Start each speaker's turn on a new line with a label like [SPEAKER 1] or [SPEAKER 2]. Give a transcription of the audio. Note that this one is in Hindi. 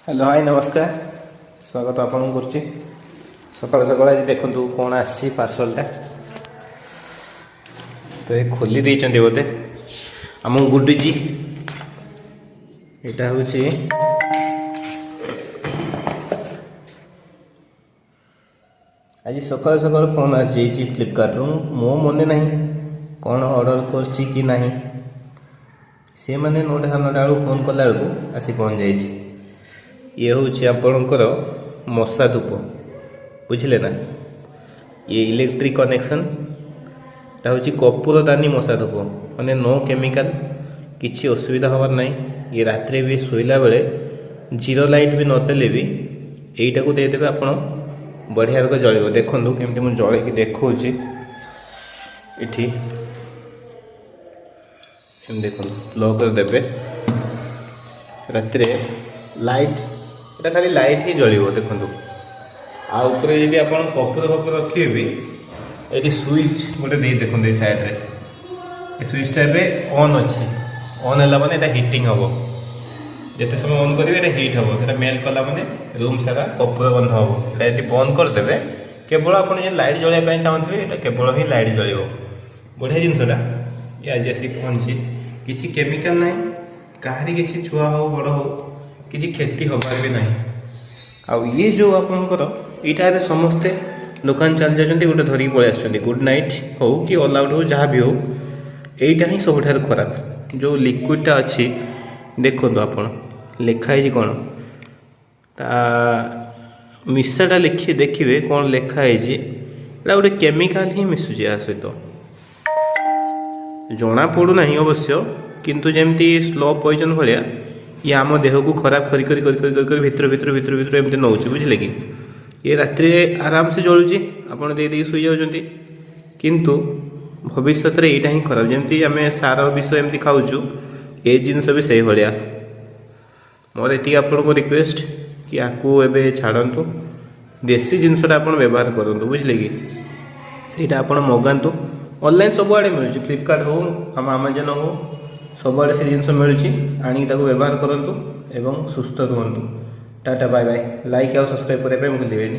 [SPEAKER 1] हेलो हाय नमस्कार स्वागत आपन कर सकाल सकाल आज देखो कौन आसी पार्सलटा तो ये खोली देते बोधे आम गुडुजी यहाँ हूँ आज सकाल सकाल फोन आसी फ्लिपकार्ट रु मो मन ना कौन ऑर्डर कर ना सी मैंने 9:30 फोन कला बेलू आसी पहुँच जाइए ये हूँ आपणकर मशा धूप बुझे ना ये इलेक्ट्रिक कनेक्शन हूँ कपूर दानी मशा धूप माने नो केमिकल किसी असुविधा हबार ना ये रात भी शोला बेले जीरो लाइट भी नदेले भी यहीटा को देदेवे आप बढ़िया रक जल देखूँ केमती मुझे जल देखा ये देखो लो कर देवे रात लाइट এটা খালি লাইট হি জ্বলিব দেখন্তু आ ऊपर यदि आप कपूर फपूर रखिए भी ये स्विच गोटे दे देखते ये साइड रे स्विचटा एवं ऑन अच्छे ऑन है मैंने यहाँ हिटिंग हम जिते समय ऑन करेंगे हिट हम से मेल कला मैंने रूम सारा कपूर बंध हम यदि बंद करदे केवल आप लाइट जलवाई चाहते हैं केवल ही लाइट जल बढ़िया जिनसा ये आज आसिक पहुँची किसी केमिकल ना कहारी किसी छुआ हो बड़ हो किसी क्षति हबार भी ना आउ ये जो आपंकर यहाँ समस्ते दुकान चल जाते गोटे धरिकी पलि आस गुड नाइट हो कि ऑल आउट हो जहाँ भी हो यहीटा ही सब खराब जो लिक्विडटा अच्छी देखो आप लिखाई कौन ता मिसाटा लिखी देखिए कौन लिखाई गोटे केमिकाल ही मिसुची या सहित जना पड़ूना अवश्य किंतु जमती स्लो पॉइजन भाया ये आम देह को खराब कर भितर भितर भितर भितर एमती नौ बुझे कि ये रात आराम से जलुची आपड़ दे शुई जाऊँच किंतु भविष्य में यहाँ ही खराब जमी आम सार विष एमती खाऊँ ये जिनस भी से भाया मोर ये आपको रिक्वेस्ट कि आपको एवं छाड़ू देसी जिनसा आप व्यवहार करूँ बुझे कि सहीटा आप मगातु ऑनलाइन सबुआड़े मिलूँ फ्लिपकार्ट हो हम आमाजन हो सबुआड़े से जिन मिलूँ आनिक व्यवहार करूँ एवं सुस्थ रुहतु टाटा बाय बाय लाइक और सब्सक्राइब करने भूलें।